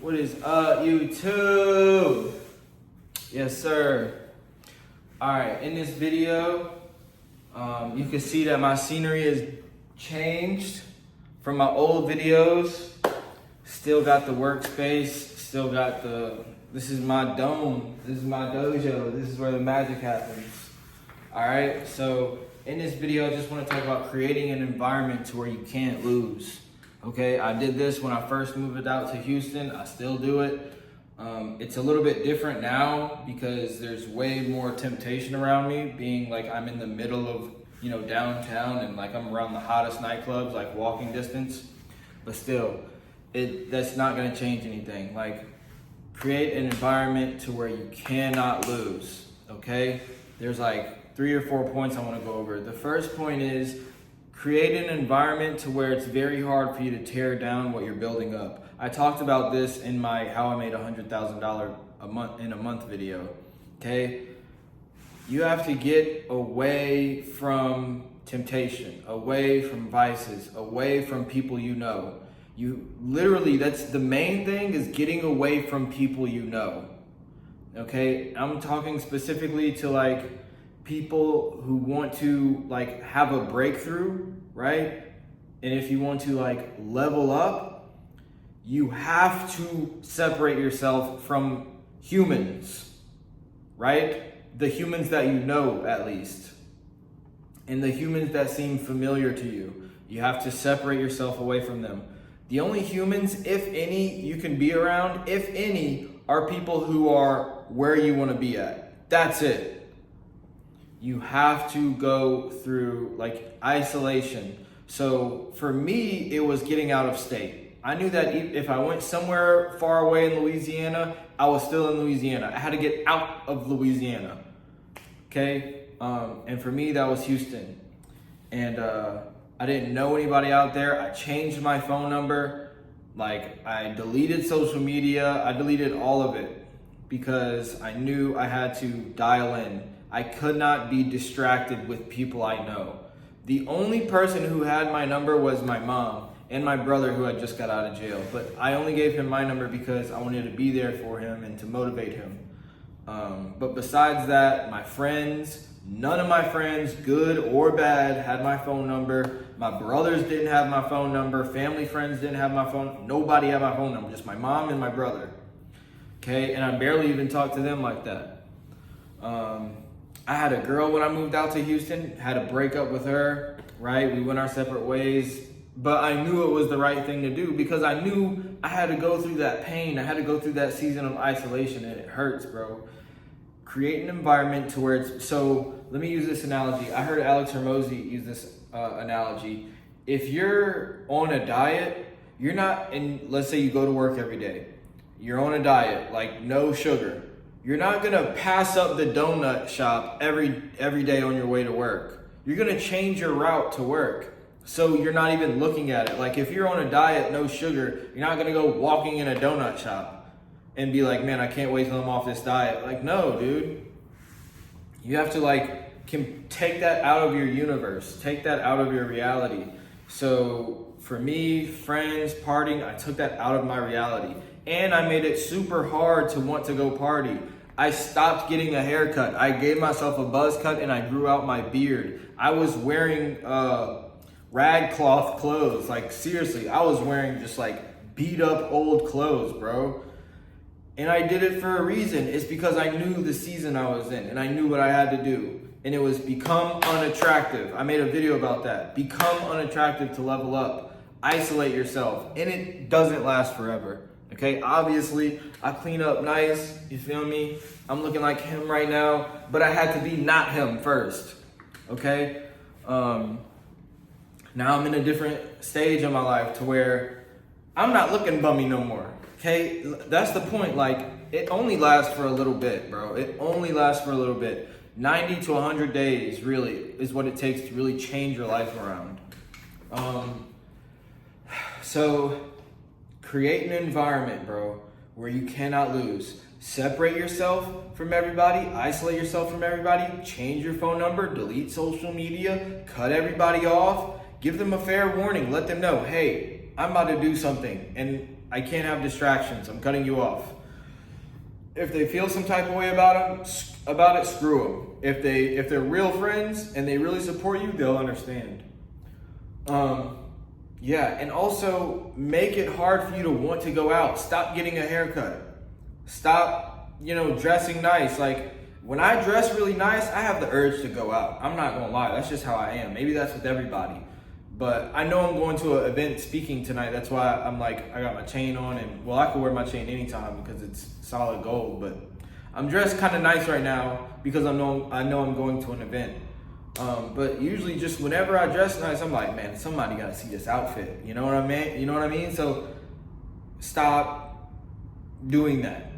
What is up, YouTube? Yes, sir. All right, in this video, you can see that my scenery has changed from my old videos. Still got the workspace, still got this is my dome, this is my dojo, this is where the magic happens. All right, so in this video, I just want to talk about creating an environment to where you can't lose. Okay, I did this when I first moved out to Houston. I still do it. It's a little bit different now because there's way more temptation around me, being like I'm in the middle of, downtown and like I'm around the hottest nightclubs, like walking distance. But still, that's not gonna change anything. Like, create an environment to where you cannot lose, okay? There's like 3 or 4 points I wanna go over. The first point is, create an environment to where it's very hard for you to tear down what you're building up. I talked about this in my How I Made $100,000 in a month video, okay? You have to get away from temptation, away from vices, away from people you know. You literally, that's the main thing, is getting away from people you know, okay? I'm talking specifically to like people who want to like have a breakthrough, right? And if you want to like level up, you have to separate yourself from humans, right? The humans that you know, at least, and the humans that seem familiar to you. You have to separate yourself away from them. The only humans, if any, you can be around, if any, are people who are where you want to be at. That's it. You have to go through like isolation. So for me, it was getting out of state. I knew that if I went somewhere far away in Louisiana, I was still in Louisiana. I had to get out of Louisiana, okay? And for me, that was Houston. And I didn't know anybody out there. I changed my phone number. Like, I deleted social media. I deleted all of it because I knew I had to dial in. I could not be distracted with people I know. The only person who had my number was my mom and my brother, who had just got out of jail. But I only gave him my number because I wanted to be there for him and to motivate him. But besides that, my friends, none of my friends, good or bad, had my phone number. My brothers didn't have my phone number. Family friends didn't have my phone. Nobody had my phone number, just my mom and my brother. Okay, and I barely even talked to them like that. I had a girl when I moved out to Houston, had a breakup with her, right? We went our separate ways, but I knew it was the right thing to do because I knew I had to go through that pain. I had to go through that season of isolation, and it hurts, bro. Create an environment to where it's, so let me use this analogy. I heard Alex Hormozy use this analogy. If you're on a diet, you're not, and let's say you go to work every day, you're on a diet, like no sugar. You're not gonna pass up the donut shop every day on your way to work. You're gonna change your route to work. So you're not even looking at it. Like if you're on a diet, no sugar, you're not gonna go walking in a donut shop and be like, man, I can't wait till I'm off this diet. Like, no, dude. You have to like, take that out of your universe. Take that out of your reality. So for me, friends, partying, I took that out of my reality. And I made it super hard to want to go party. I stopped getting a haircut. I gave myself a buzz cut and I grew out my beard. I was wearing rag cloth clothes. Like seriously, I was wearing just like beat up old clothes, bro. And I did it for a reason. It's because I knew the season I was in and I knew what I had to do. And it was become unattractive. I made a video about that. Become unattractive to level up. Isolate yourself. And it doesn't last forever. Okay, obviously, I clean up nice, you feel me? I'm looking like him right now, but I had to be not him first, okay? Now I'm in a different stage of my life to where I'm not looking bummy no more, okay? That's the point, like, it only lasts for a little bit, bro. It only lasts for a little bit. 90 to 100 days, really, is what it takes to really change your life around. So, create an environment, bro, where you cannot lose. Separate yourself from everybody, isolate yourself from everybody, change your phone number, delete social media, cut everybody off, give them a fair warning, let them know, hey, I'm about to do something and I can't have distractions. I'm cutting you off. If they feel some type of way about it, screw them. If they're real friends and they really support you, they'll understand. Yeah, and also make it hard for you to want to go out. Stop getting a haircut. Stop, dressing nice. Like, when I dress really nice, I have the urge to go out. I'm not gonna lie, that's just how I am. Maybe that's with everybody. But I know I'm going to an event speaking tonight. That's why I'm like, I got my chain on, and well, I can wear my chain anytime because it's solid gold. But I'm dressed kind of nice right now because I know I'm going to an event. But usually, just whenever I dress nice, I'm like, man, somebody gotta see this outfit. You know what I mean? You know what I mean? So stop doing that.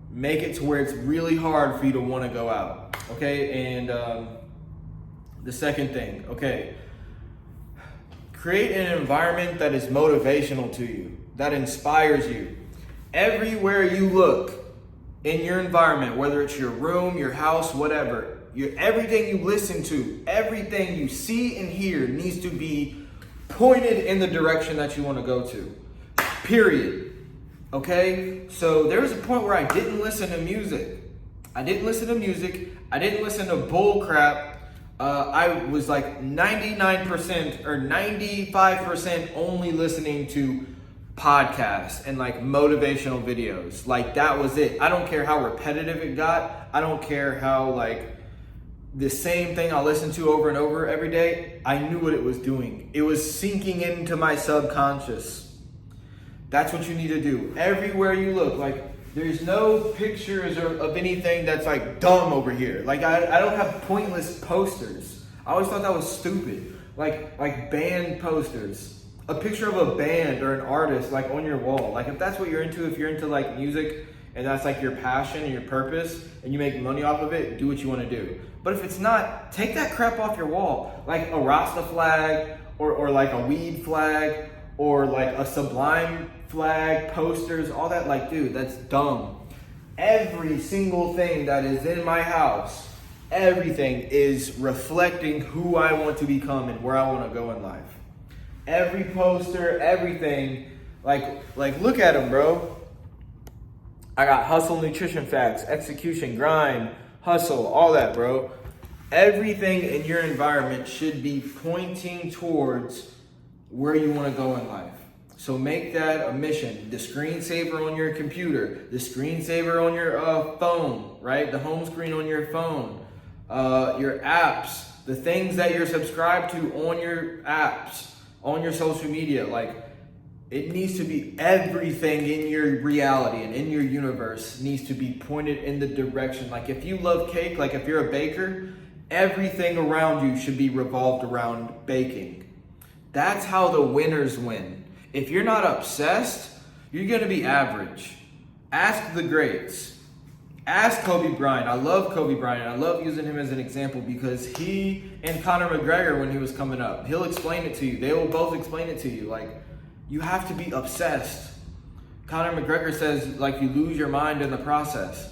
Make it to where it's really hard for you to want to go out. Okay, and the second thing, okay. Create an environment that is motivational to you, that inspires you. Everywhere you look in your environment, whether it's your room, your house, whatever, everything you listen to, everything you see and hear needs to be pointed in the direction that you want to go to. Period. Okay? So there was a point where I didn't listen to music. I didn't listen to bull crap. I was like 99% or 95% only listening to podcasts and like motivational videos. Like, that was it. I don't care how repetitive it got. I don't care how like the same thing I listened to over and over every day. I knew what it was doing. It was sinking into my subconscious. That's what you need to do. Everywhere you look, like, there's no pictures of anything that's like dumb over here. Like, I don't have pointless posters. I always thought that was stupid. Like band posters. A picture of a band or an artist like on your wall. Like, if that's what you're into, if you're into like music and that's like your passion and your purpose and you make money off of it, do what you want to do. But if it's not, take that crap off your wall. Like a Rasta flag or like a weed flag or like a Sublime flag, posters, all that. Like, dude, that's dumb. Every single thing that is in my house, everything is reflecting who I want to become and where I want to go in life. Every poster, everything, like look at them, bro. I got hustle, nutrition facts, execution, grind, hustle, all that, bro. Everything in your environment should be pointing towards where you want to go in life. So make that a mission. The screensaver on your computer, the screensaver on your phone, right? The home screen on your phone, your apps, the things that you're subscribed to on your apps, on your social media. Like, it needs to be everything in your reality and in your universe needs to be pointed in the direction. Like, if you love cake, like if you're a baker, everything around you should be revolved around baking. That's how the winners win. If you're not obsessed, you're going to be average. Ask the greats. Ask Kobe Bryant. I love Kobe Bryant. I love using him as an example because he and Conor McGregor, when he was coming up, he'll explain it to you. They will both explain it to you. Like, you have to be obsessed. Conor McGregor says, like, you lose your mind in the process.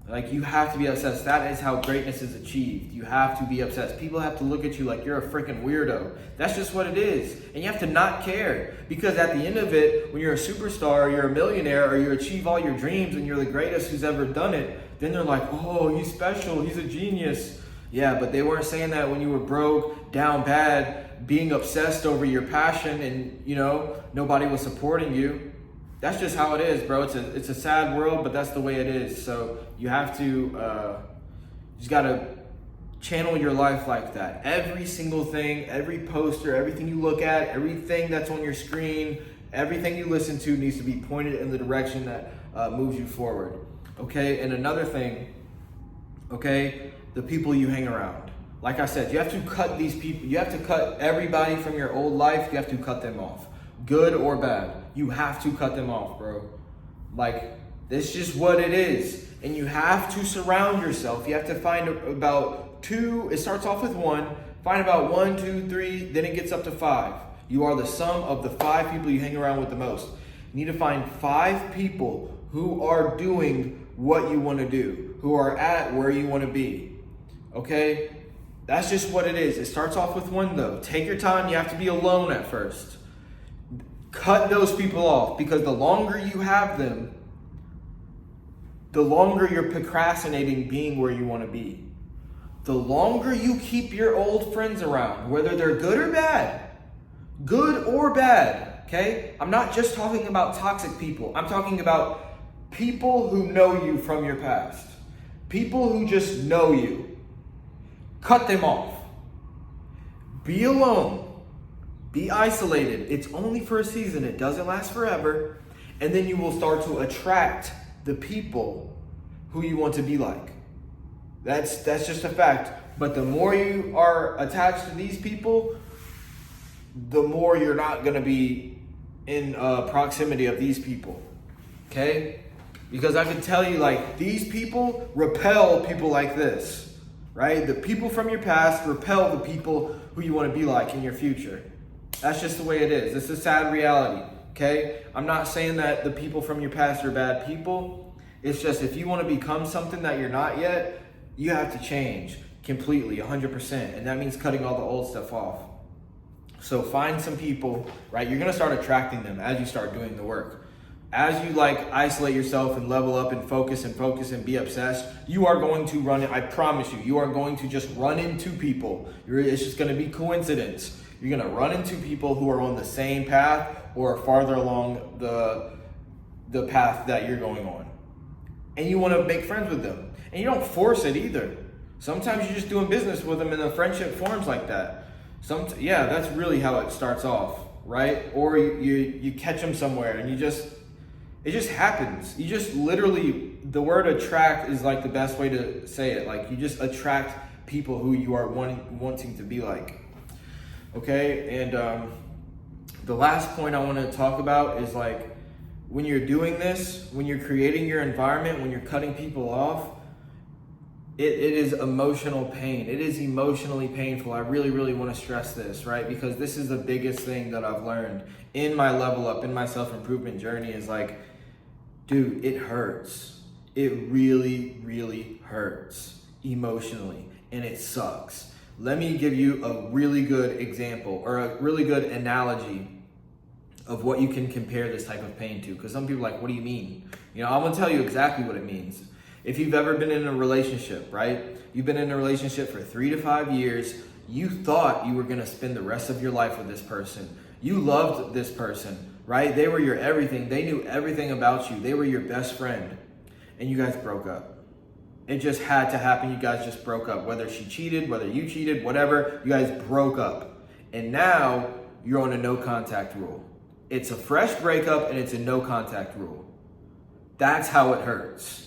Like, you have to be obsessed. That is how greatness is achieved. You have to be obsessed. People have to look at you like you're a freaking weirdo. That's just what it is. And you have to not care. Because at the end of it, when you're a superstar, or you're a millionaire, or you achieve all your dreams and you're the greatest who's ever done it, then they're like, oh, he's special. He's a genius. Yeah, but they weren't saying that when you were broke, down bad, being obsessed over your passion and, nobody was supporting you. That's just how it is, bro. It's a sad world, but that's the way it is. So you have to, you just gotta channel your life like that. Every single thing, every poster, everything you look at, everything that's on your screen, everything you listen to needs to be pointed in the direction that moves you forward. Okay, and another thing, okay, the people you hang around. Like I said, you have to cut these people, you have to cut everybody from your old life, you have to cut them off. Good or bad, you have to cut them off, bro. Like, that's just what it is. And you have to surround yourself. You have to find about 2, it starts off with 1, find about 1, 2, 3, then it gets up to 5. You are the sum of the 5 people you hang around with the most. You need to find 5 people who are doing what you want to do, who are at where you want to be. Okay? That's just what it is. It starts off with 1 though. Take your time. You have to be alone at first. Cut those people off, because the longer you have them, the longer you're procrastinating being where you want to be. The longer you keep your old friends around, whether they're good or bad, okay? I'm not just talking about toxic people. I'm talking about people who know you from your past. People who just know you. Cut them off. Be alone. Be isolated. It's only for a season. It doesn't last forever. And then you will start to attract the people who you want to be like. That's just a fact. But the more you are attached to these people, the more you're not going to be in proximity of these people. Okay? Because I can tell you, like, these people repel people like this, right? The people from your past repel the people who you want to be like in your future. That's just the way it is. It's a sad reality, okay? I'm not saying that the people from your past are bad people. It's just if you want to become something that you're not yet, you have to change completely, 100%. And that means cutting all the old stuff off. So find some people, right? You're going to start attracting them as you start doing the work. As you isolate yourself and level up and focus and be obsessed, you are going to run, I promise you are going to just run into people. It's just going to be coincidence. You're going to run into people who are on the same path or farther along the path that you're going on. And you want to make friends with them. And you don't force it either. Sometimes you're just doing business with them and the friendship forms like that. That's really how it starts off, right? Or you catch them somewhere and it just happens. You just literally, the word attract is like the best way to say it. Like, you just attract people who you are wanting to be like. Okay, and the last point I want to talk about is, like, when you're doing this, when you're creating your environment, when you're cutting people off, it is emotional pain. It is emotionally painful. I really, really want to stress this, right? Because this is the biggest thing that I've learned in my level up, in my self-improvement journey is like, dude, it hurts. It really, really hurts emotionally, and it sucks. Let me give you a really good example or a really good analogy of what you can compare this type of pain to. Because some people are like, what do you mean? You know, I'm going to tell you exactly what it means. If you've ever been in a relationship, right? You've been in a relationship for 3 to 5 years. You thought you were going to spend the rest of your life with this person. You loved this person, right? They were your everything. They knew everything about you. They were your best friend. And you guys broke up. It just had to happen. You guys just broke up. Whether she cheated, whether you cheated, whatever, you guys broke up. And now you're on a no contact rule. It's a fresh breakup and it's a no contact rule. That's how it hurts.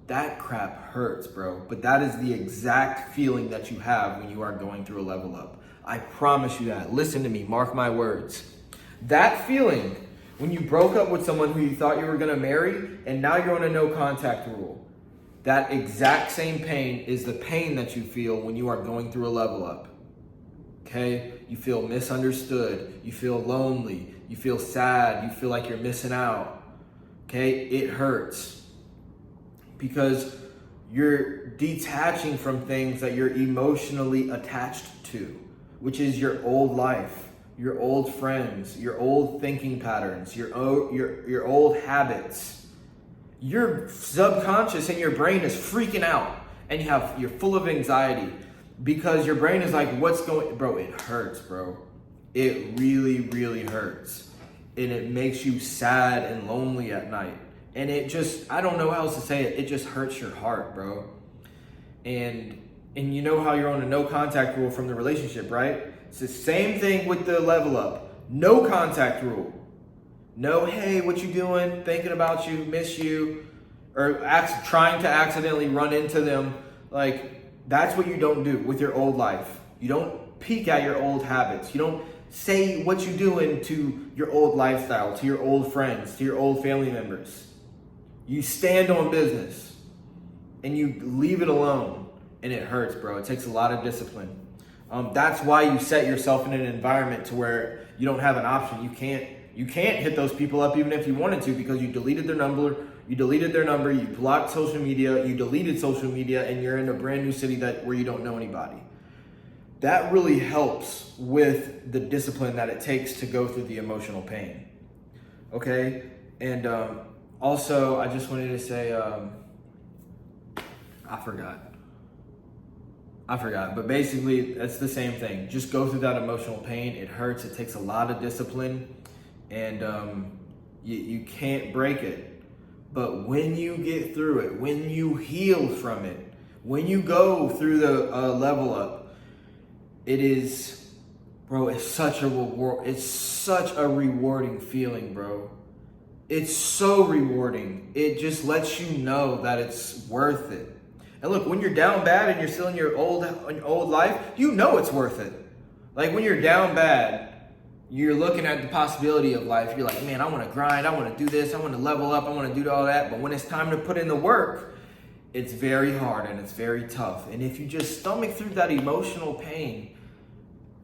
That crap hurts, bro. But that is the exact feeling that you have when you are going through a level up. I promise you that. Listen to me. Mark my words. That feeling when you broke up with someone who you thought you were going to marry and now you're on a no contact rule. That exact same pain is the pain that you feel when you are going through a level up. Okay? You feel misunderstood. You feel lonely. You feel sad. You feel like you're missing out. Okay? It hurts. Because you're detaching from things that you're emotionally attached to, which is your old life, your old friends, your old thinking patterns, your old habits. Your subconscious and your brain is freaking out, and you're full of anxiety because your brain is like, bro, it hurts, bro. It really, really hurts. And it makes you sad and lonely at night. And it just, I don't know how else to say it. It just hurts your heart, bro. And you know how you're on a no contact rule from the relationship, right? It's the same thing with the level up. No contact rule. No, hey, what you doing? Thinking about you, miss you. Or trying to accidentally run into them. Like, that's what you don't do with your old life. You don't peek at your old habits. You don't say what you're doing to your old lifestyle, to your old friends, to your old family members. You stand on business and you leave it alone, and it hurts, bro. It takes a lot of discipline. That's why you set yourself in an environment to where you don't have an option. You can't hit those people up even if you wanted to, because you deleted their number, you blocked social media, you deleted social media, and you're in a brand new city where you don't know anybody. That really helps with the discipline that it takes to go through the emotional pain. okay? And also, I just wanted to say, I forgot, but basically, it's the same thing. Just go through that emotional pain. It hurts, it takes a lot of discipline, and you can't break it. But when you get through it, when you heal from it, when you go through the level up, it is, bro, it's such a reward. It's such a rewarding feeling, bro. It's so rewarding. It just lets you know that it's worth it. And look, when you're down bad and you're still in your old life, you know it's worth it. Like when you're down bad, you're looking at the possibility of life. You're like, man, I want to grind. I want to do this. I want to level up. I want to do all that. But when it's time to put in the work, it's very hard and it's very tough. And if you just stomach through that emotional pain,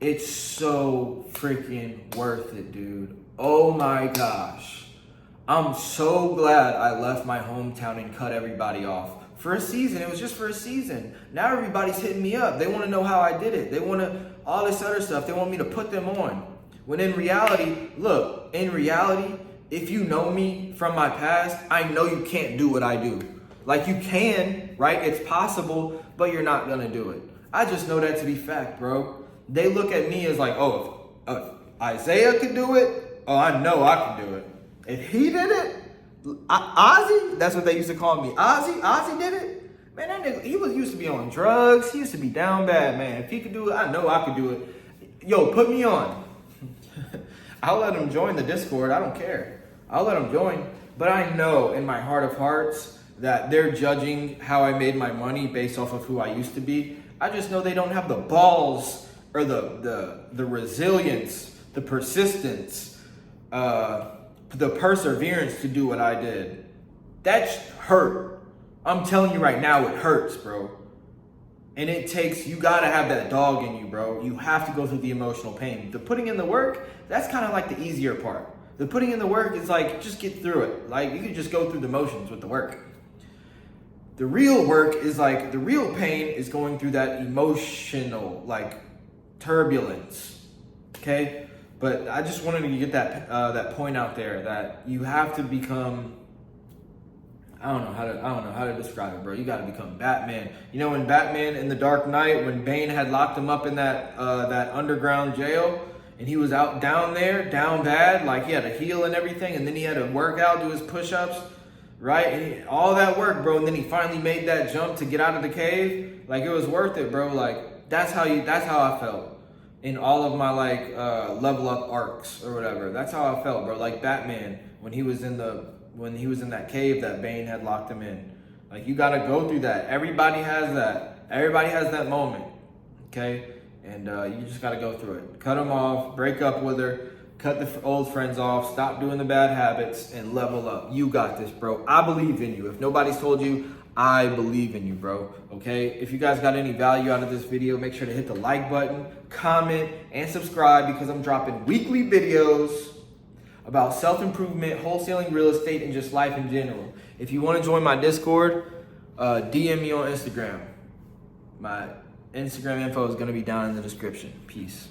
it's so freaking worth it, dude. Oh my gosh. I'm so glad I left my hometown and cut everybody off. For a season, it was just for a season. Now everybody's hitting me up. They want to know how I did it. They want to, all this other stuff. They want me to put them on. When in reality, look, if you know me from my past, I know you can't do what I do. Like you can, right? It's possible, but you're not going to do it. I just know that to be fact, bro. They look at me as like, oh, if Isaiah could do it, oh, I know I can do it. If he did it, Ozzy, that's what they used to call me. Ozzy did it? Man, that nigga, he used to be on drugs. He used to be down bad, man. If he could do it, I know I could do it. Yo, put me on. I'll let him join the Discord. I don't care. I'll let him join. But I know in my heart of hearts that they're judging how I made my money based off of who I used to be. I just know they don't have the balls or the resilience, the persistence, the perseverance to do what I did. That's hurt. I'm telling you right now, it hurts, bro. And it takes, you gotta have that dog in you, bro. You have to go through the emotional pain. The putting in the work, that's kind of like the easier part. The putting in the work is like, just get through it. Like, you can just go through the motions with the work. The real work is like, the real pain is going through that emotional, like, turbulence, okay? But I just wanted to get that point out there that you have to become, I don't know how to describe it, bro. You got to become Batman. You know, in Batman in the Dark Knight, when Bane had locked him up in that underground jail, and he was out down there, down bad, like he had to heal and everything, and then he had to work out, do his push-ups, right? And all that work, bro. And then he finally made that jump to get out of the cave. Like, it was worth it, bro. Like, that's how I felt in all of my level up arcs or whatever. That's how I felt, bro. Like Batman when he was in that cave that Bane had locked him in. Like, you gotta go through that. Everybody has that. Everybody has that moment, okay? And you just gotta go through it. Cut them off, break up with her, cut the old friends off, stop doing the bad habits, and level up. You got this, bro. I believe in you. If nobody's told you, I believe in you, bro, okay? If you guys got any value out of this video, make sure to hit the like button, comment, and subscribe, because I'm dropping weekly videos about self-improvement, wholesaling real estate, and just life in general. If you want to join my Discord, DM me on Instagram. My Instagram info is going to be down in the description. Peace.